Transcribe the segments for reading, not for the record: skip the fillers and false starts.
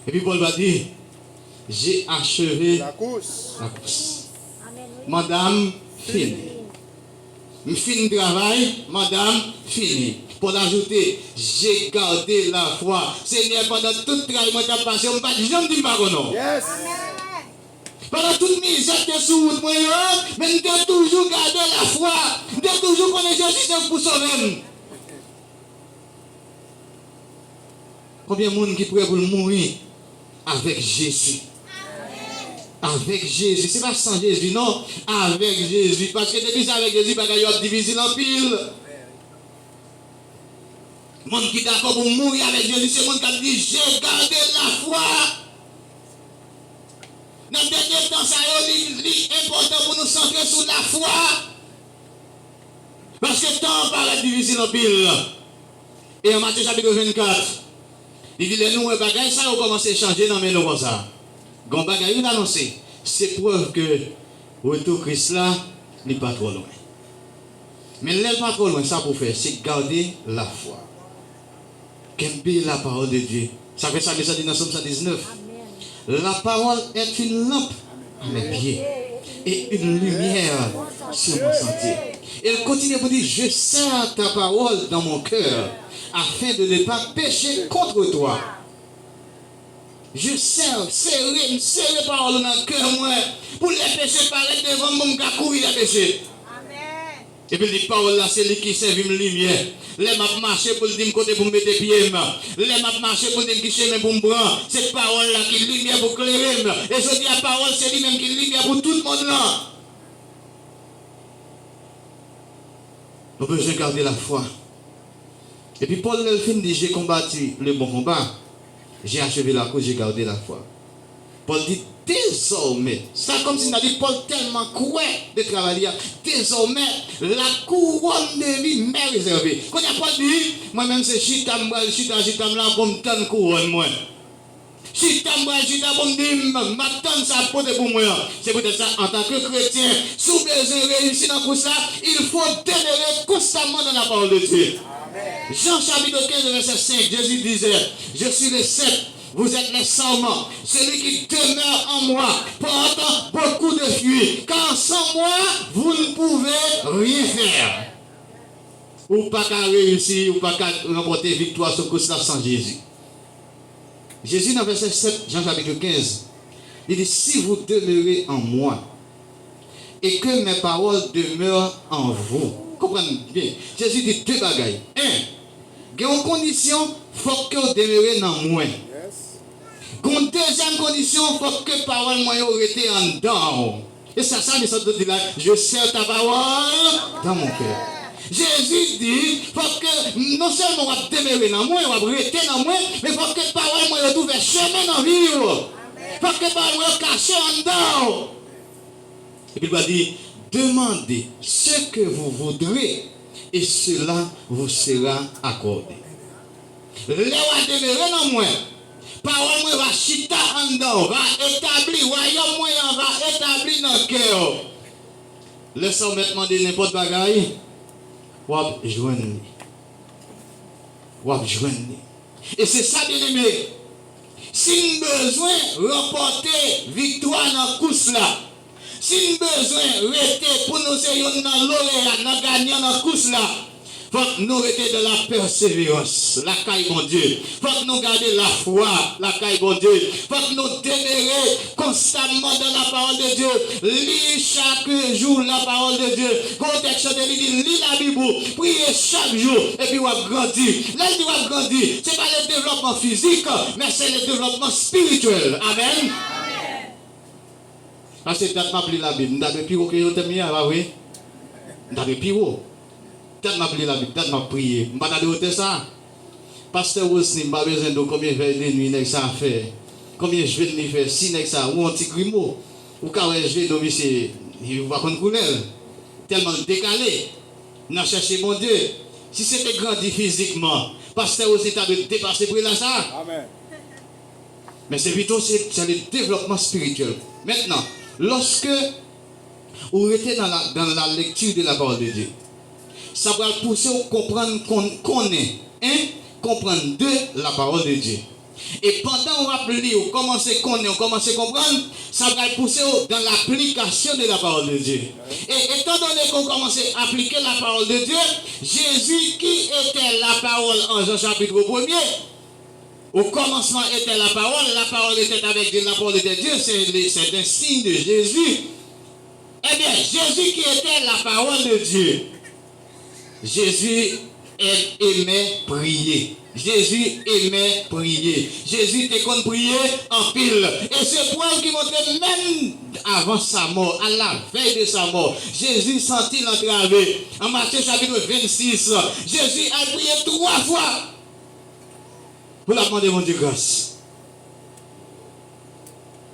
Et puis Paul va dire, j'ai achevé La course. la course. Madame, fini. Fini le travail, madame, fini. Pour ajouter, j'ai gardé la foi. Seigneur, pendant tout le travail, moi, j'ai passé, on ne va jamais dire pas non. Yes. Pendant toute misère que sous route, mais j'ai toujours gardé la foi. J'ai toujours connu Jésus pour sauver. Combien de monde qui pourrait pour mourir avec Jésus? Avec Jésus, c'est pas sans Jésus, non, avec Jésus. Parce que depuis ça, avec Jésus, il y a difficile en pile. Le monde qui est d'accord pour mourir avec Jésus, c'est le monde qui a dit j'ai gardé la foi. Dans le dernier temps, ça est important pour nous centrer sur la foi. Parce que le temps paraît difficile en pile. Et en Matthieu chapitre 24, il dit les nouveaux bagages, ça a commencé à changer dans mes nous comme ça. Gon bagay il annoncé, c'est preuve que retour Christ là n'est pas trop loin. Mais n'est pas trop loin, ça pour faire, c'est garder la foi. Qu'aimer la parole de Dieu. Ça fait ça que ça dit dans Somme 119. La parole est une lampe à mes pieds et une lumière sur mon sentier. Elle continue pour dire, je serre ta parole dans mon cœur afin de ne pas pécher contre toi. Je serre parole dans le cœur, moi, pour les péchés paraître devant mon gars courir les péchés. Amen. Et puis, les paroles là, c'est lui qui servent une lumière. Les m'a marché pour dire côté pour mettre pieds. Les m'a marché pour dire qui chemin pour me prendre. Cette parole là qui est lumière pour clairer. Et je dis la parole, c'est lui-même qui est lumière pour tout le monde là. On peut garder la foi. Et puis, Paul Nelfin dit j'ai combattu le bon combat. J'ai achevé la course, j'ai gardé la foi. Paul dit désormais, ça comme si on a dit Paul tellement croit de travailler, désormais la couronne de vie m'est réservée. Quand il n'y a pas dit, moi-même c'est chita là pour me donner couronne moi. Chita pour me dire, m'attendre ça pour moi. C'est peut-être ça en tant que chrétien, sous besoin de réussir dans tout ça, il faut demeurer constamment dans la parole de Dieu. Jean chapitre 15, verset 5, Jésus disait, je suis le cep, vous êtes les sarments, celui qui demeure en moi porte beaucoup de fruits, car sans moi, vous ne pouvez rien faire. Ou pas qu'à réussir, ou pas qu'à remporter victoire sur cause sans Jésus. Jésus dans verset 7, Jean chapitre 15, il dit, si vous demeurez en moi, et que mes paroles demeurent en vous. Comprenez bien. Jésus dit deux bagailles. Un, il y a une condition, il faut que vous demeurez dans moi. Une deuxième condition, il faut que parole moi été en dedans. Et ça, il dit là, je serre ta parole dans mon cœur. Jésus dit, il faut que non seulement on va demeurer dans moi, on va rester dans moi, mais il faut que parole moi retrouve chemin dans la vie. Il faut que parole moi caché en dedans. Et puis il va dire, demandez ce que vous voudrez et cela vous sera accordé. Le va demeurer dans moi. Parole moi va chita en dedans, va établir, royaume moi va établir dans le cœur. Laissons maintenant de n'importe bagaille. Wap joindre. Wap joindre. Et c'est ça bien aimé. Si nous avons besoin de remporter victoire dans la course là, si nous avons besoin de rester pour nous essayer dans l'oreille, dans gagnant dans la course là, il faut que nous restions de la persévérance, la caille bon Dieu. Il faut que nous gardions la foi, la caille bon Dieu. Il faut que nous demeurions constamment dans la parole de Dieu. Lis chaque jour la parole de Dieu. Contexte de lui, lis la Bible, priez chaque jour, et puis on va grandir. Là, on va grandir. Ce n'est pas le développement physique, mais c'est le développement spirituel. Amen. Parce que peut-être m'a pris la Bible. Nous avons pire que vous avez mis, oui. Nous avons pire. Peut-être m'a pris la Bible, peut-être m'a prié. Je ne vais pas ça. Pasteur Wilson, je n'ai pas besoin de combien de nuits ça fait. Combien je vais faire, si ça, ou un petit grimaud. Ou quand je vais dormir, il ne va pas connaître. Tellement décalé. N'a cherché mon Dieu. Si c'était grandi physiquement, pasteur Wilson t'a dépassé pour là ça. Amen. Mais c'est plutôt le développement spirituel. Maintenant, lorsque vous êtes dans la lecture de la parole de Dieu, ça va pousser à comprendre qu'on est, comprendre de la parole de Dieu. Et pendant on va lire, on commence à connaître, on commence à comprendre, ça va pousser dans l'application de la parole de Dieu. Et étant donné qu'on commence à appliquer la parole de Dieu, Jésus qui était la parole en Jean chapitre 1er, au commencement était la parole était avec Dieu, la parole était Dieu, c'est un signe de Jésus. Eh bien, Jésus qui était la parole de Dieu, Jésus aimait prier. Jésus aimait prier. Jésus était qu'on prier en pile. Et c'est pour qui montrait même avant sa mort, à la veille de sa mort, Jésus sentit l'entravé. En Matthieu chapitre 26, Jésus a prié 3 fois pour la demander mon Dieu grâce.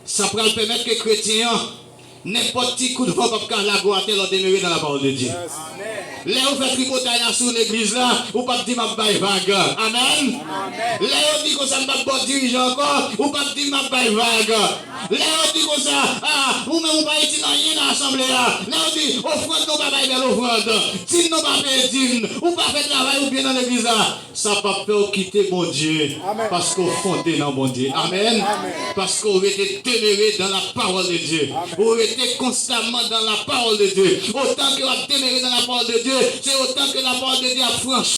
Ça pourra permettre que les chrétiens, n'importe qui coup de vent, parce la gloire leur demeurer dans la parole de Dieu. Yes. Là, vous faites tripotaille sur l'église là, vous ne pouvez pas dire ma baille vague. Amen. Là, vous dites que ça ne va pas dirigeant encore, vous ne pouvez pas dire ma baille vague. Là, vous dites que ça, vous-même, vous ne pouvez pas dire rien dans l'assemblée là. Là, vous dites, offrande, nous ne pouvons pas faire l'offrande. Si nous ne pouvons pas faire dîme, ou pas faire travail ou bien dans l'église là, ça ne va pas quitter mon Dieu. Amen. Parce qu'on fondé dans mon Dieu. Amen. Amen. Parce qu'on était demeuré dans la parole de Dieu. Vous était constamment dans la parole de Dieu. Autant que vous demeuré dans la parole de Dieu, c'est autant que la parole de Dieu a franchi.